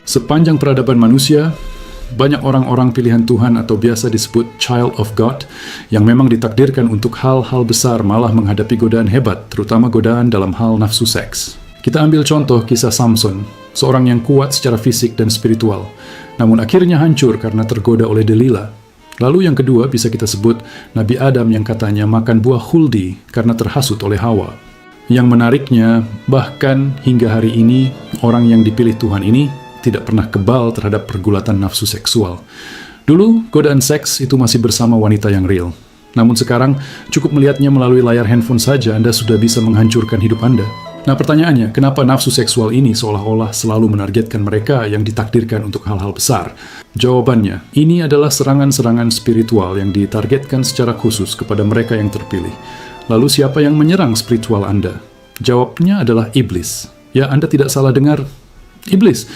Sepanjang peradaban manusia, banyak orang-orang pilihan Tuhan atau biasa disebut child of God yang memang ditakdirkan untuk hal-hal besar malah menghadapi godaan hebat, terutama godaan dalam hal nafsu seks. Kita ambil contoh kisah Samson, seorang yang kuat secara fisik dan spiritual, namun akhirnya hancur karena tergoda oleh Delila. Lalu yang kedua bisa kita sebut Nabi Adam yang katanya makan buah huldi karena terhasut oleh Hawa. Yang menariknya, bahkan hingga hari ini, orang yang dipilih Tuhan ini tidak pernah kebal terhadap pergulatan nafsu seksual. Dulu, godaan seks itu masih bersama wanita yang real. Namun sekarang, cukup melihatnya melalui layar handphone saja Anda sudah bisa menghancurkan hidup Anda. Nah pertanyaannya, kenapa nafsu seksual ini seolah-olah selalu menargetkan mereka yang ditakdirkan untuk hal-hal besar? Jawabannya, ini adalah serangan-serangan spiritual yang ditargetkan secara khusus kepada mereka yang terpilih. Lalu siapa yang menyerang spiritual Anda? Jawabnya adalah iblis. Ya, Anda tidak salah dengar, iblis.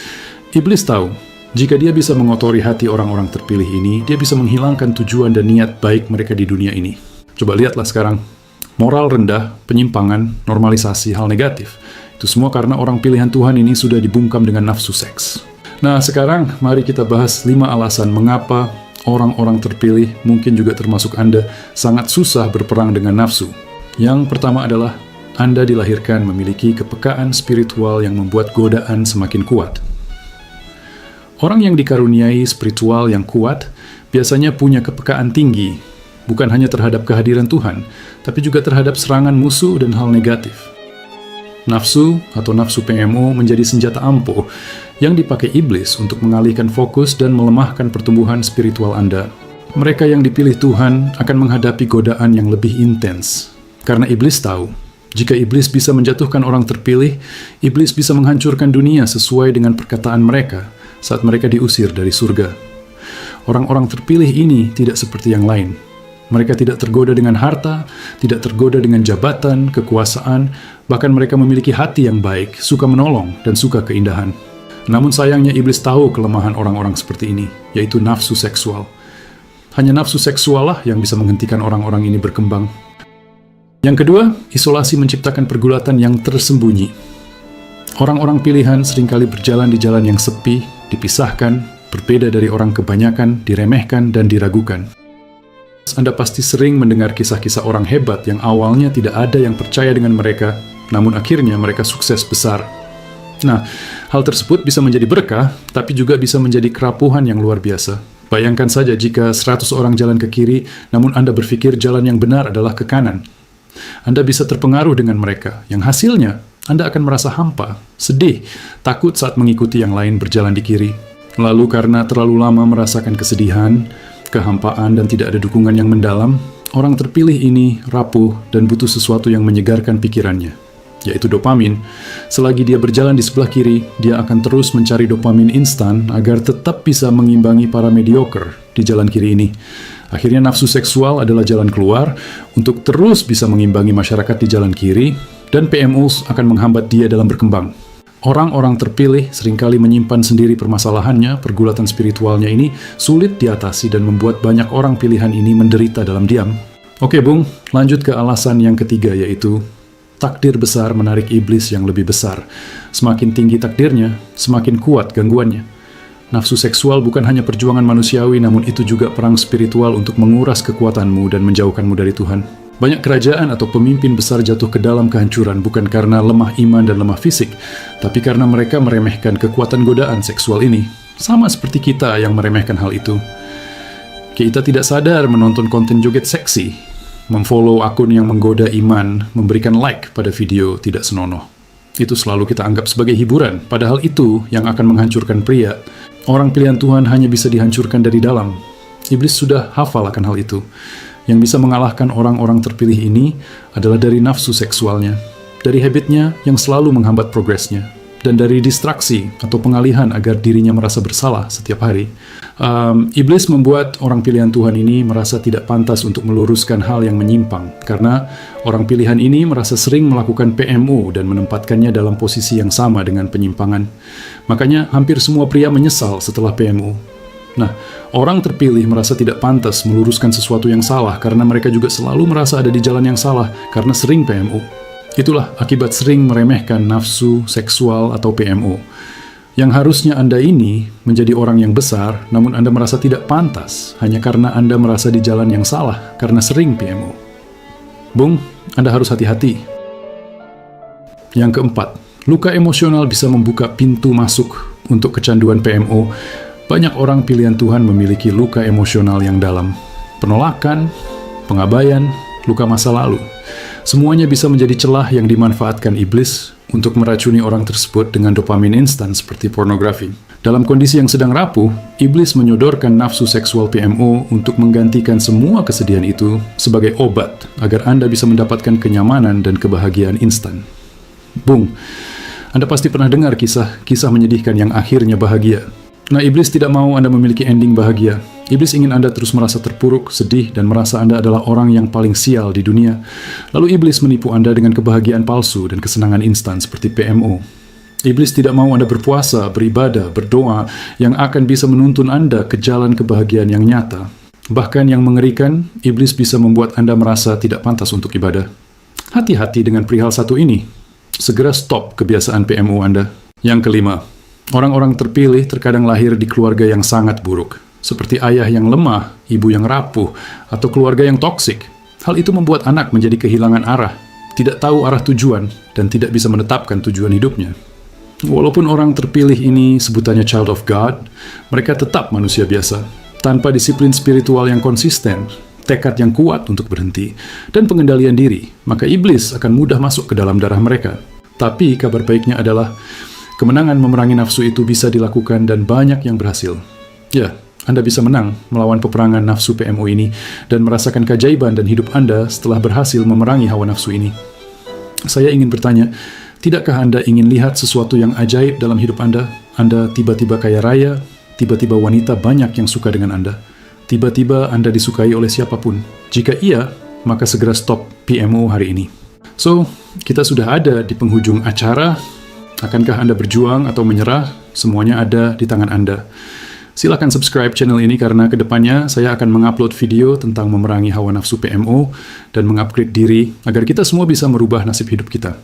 Iblis tahu, jika dia bisa mengotori hati orang-orang terpilih ini, dia bisa menghilangkan tujuan dan niat baik mereka di dunia ini. Coba lihatlah sekarang, moral rendah, penyimpangan, normalisasi hal negatif. Itu semua karena orang pilihan Tuhan ini sudah dibungkam dengan nafsu seks. Nah sekarang, mari kita bahas 5 alasan mengapa orang-orang terpilih, mungkin juga termasuk Anda, sangat susah berperang dengan nafsu. Yang pertama adalah, Anda dilahirkan memiliki kepekaan spiritual yang membuat godaan semakin kuat. Orang yang dikaruniai spiritual yang kuat biasanya punya kepekaan tinggi, bukan hanya terhadap kehadiran Tuhan, tapi juga terhadap serangan musuh dan hal negatif. Nafsu atau nafsu PMO menjadi senjata ampuh yang dipakai iblis untuk mengalihkan fokus dan melemahkan pertumbuhan spiritual Anda. Mereka yang dipilih Tuhan akan menghadapi godaan yang lebih intens, karena iblis tahu, jika iblis bisa menjatuhkan orang terpilih, iblis bisa menghancurkan dunia sesuai dengan perkataan mereka saat mereka diusir dari surga. Orang-orang terpilih ini tidak seperti yang lain. Mereka tidak tergoda dengan harta, tidak tergoda dengan jabatan, kekuasaan, bahkan mereka memiliki hati yang baik, suka menolong, dan suka keindahan. Namun sayangnya iblis tahu kelemahan orang-orang seperti ini, yaitu nafsu seksual. Hanya nafsu seksual lah yang bisa menghentikan orang-orang ini berkembang. Yang kedua, isolasi menciptakan pergulatan yang tersembunyi. Orang-orang pilihan seringkali berjalan di jalan yang sepi, dipisahkan, berbeda dari orang kebanyakan, diremehkan, dan diragukan. Anda pasti sering mendengar kisah-kisah orang hebat yang awalnya tidak ada yang percaya dengan mereka, namun akhirnya mereka sukses besar. Nah, hal tersebut bisa menjadi berkah, tapi juga bisa menjadi kerapuhan yang luar biasa. Bayangkan saja jika 100 orang jalan ke kiri, namun Anda berpikir jalan yang benar adalah ke kanan. Anda bisa terpengaruh dengan mereka, yang hasilnya Anda akan merasa hampa, sedih, takut saat mengikuti yang lain berjalan di kiri. Lalu karena terlalu lama merasakan kesedihan, kehampaan, dan tidak ada dukungan yang mendalam, orang terpilih ini rapuh dan butuh sesuatu yang menyegarkan pikirannya, yaitu dopamin. Selagi dia berjalan di sebelah kiri, dia akan terus mencari dopamin instan agar tetap bisa mengimbangi para mediocre di jalan kiri ini. Akhirnya nafsu seksual adalah jalan keluar untuk terus bisa mengimbangi masyarakat di jalan kiri, dan PMO akan menghambat dia dalam berkembang. Orang-orang terpilih seringkali menyimpan sendiri permasalahannya, pergulatan spiritualnya ini sulit diatasi dan membuat banyak orang pilihan ini menderita dalam diam. Oke Bung, lanjut ke alasan yang ketiga, yaitu takdir besar menarik iblis yang lebih besar. Semakin tinggi takdirnya, semakin kuat gangguannya. Nafsu seksual bukan hanya perjuangan manusiawi, namun itu juga perang spiritual untuk menguras kekuatanmu dan menjauhkanmu dari Tuhan. Banyak kerajaan atau pemimpin besar jatuh ke dalam kehancuran bukan karena lemah iman dan lemah fisik, tapi karena mereka meremehkan kekuatan godaan seksual ini. Sama seperti kita yang meremehkan hal itu. Kita tidak sadar menonton konten joget seksi, memfollow akun yang menggoda iman, memberikan like pada video tidak senonoh. Itu selalu kita anggap sebagai hiburan, padahal itu yang akan menghancurkan pria. Orang pilihan Tuhan hanya bisa dihancurkan dari dalam. Iblis sudah hafal akan hal itu. Yang bisa mengalahkan orang-orang terpilih ini adalah dari nafsu seksualnya, dari habitnya yang selalu menghambat progresnya, dan dari distraksi atau pengalihan agar dirinya merasa bersalah setiap hari. Iblis membuat orang pilihan Tuhan ini merasa tidak pantas untuk meluruskan hal yang menyimpang, karena orang pilihan ini merasa sering melakukan PMO dan menempatkannya dalam posisi yang sama dengan penyimpangan. Makanya hampir semua pria menyesal setelah PMO. Nah, orang terpilih merasa tidak pantas meluruskan sesuatu yang salah karena mereka juga selalu merasa ada di jalan yang salah karena sering PMO. Itulah akibat sering meremehkan nafsu seksual atau PMO. Yang harusnya Anda ini menjadi orang yang besar, namun Anda merasa tidak pantas hanya karena Anda merasa di jalan yang salah karena sering PMO. Bung, Anda harus hati-hati. Yang keempat, luka emosional bisa membuka pintu masuk untuk kecanduan PMO. Banyak orang pilihan Tuhan memiliki luka emosional yang dalam. Penolakan, pengabaian, luka masa lalu. Semuanya bisa menjadi celah yang dimanfaatkan iblis untuk meracuni orang tersebut dengan dopamin instan seperti pornografi. Dalam kondisi yang sedang rapuh, iblis menyodorkan nafsu seksual PMO untuk menggantikan semua kesedihan itu sebagai obat agar Anda bisa mendapatkan kenyamanan dan kebahagiaan instan. Bung, Anda pasti pernah dengar kisah menyedihkan yang akhirnya bahagia. Nah, iblis tidak mau Anda memiliki ending bahagia. Iblis ingin Anda terus merasa terpuruk, sedih, dan merasa Anda adalah orang yang paling sial di dunia. Lalu iblis menipu Anda dengan kebahagiaan palsu dan kesenangan instan seperti PMO. Iblis tidak mau Anda berpuasa, beribadah, berdoa yang akan bisa menuntun Anda ke jalan kebahagiaan yang nyata. Bahkan yang mengerikan, iblis bisa membuat Anda merasa tidak pantas untuk ibadah. Hati-hati dengan perihal satu ini. Segera stop kebiasaan PMO Anda. Yang kelima, orang-orang terpilih terkadang lahir di keluarga yang sangat buruk, seperti ayah yang lemah, ibu yang rapuh, atau keluarga yang toksik. Hal itu membuat anak menjadi kehilangan arah, tidak tahu arah tujuan, dan tidak bisa menetapkan tujuan hidupnya. Walaupun orang terpilih ini sebutannya child of God, mereka tetap manusia biasa, tanpa disiplin spiritual yang konsisten, tekad yang kuat untuk berhenti, dan pengendalian diri, maka iblis akan mudah masuk ke dalam darah mereka. Tapi kabar baiknya adalah kemenangan memerangi nafsu itu bisa dilakukan dan banyak yang berhasil. Ya, Anda bisa menang melawan peperangan nafsu PMO ini dan merasakan keajaiban dan hidup Anda setelah berhasil memerangi hawa nafsu ini. Saya ingin bertanya, tidakkah Anda ingin lihat sesuatu yang ajaib dalam hidup Anda? Anda tiba-tiba kaya raya, tiba-tiba wanita banyak yang suka dengan Anda. Tiba-tiba Anda disukai oleh siapapun. Jika iya, maka segera stop PMO hari ini. So, kita sudah ada di penghujung acara. Akankah Anda berjuang atau menyerah? Semuanya ada di tangan Anda. Silakan subscribe channel ini karena kedepannya saya akan mengupload video tentang memerangi hawa nafsu PMO dan mengupgrade diri agar kita semua bisa merubah nasib hidup kita.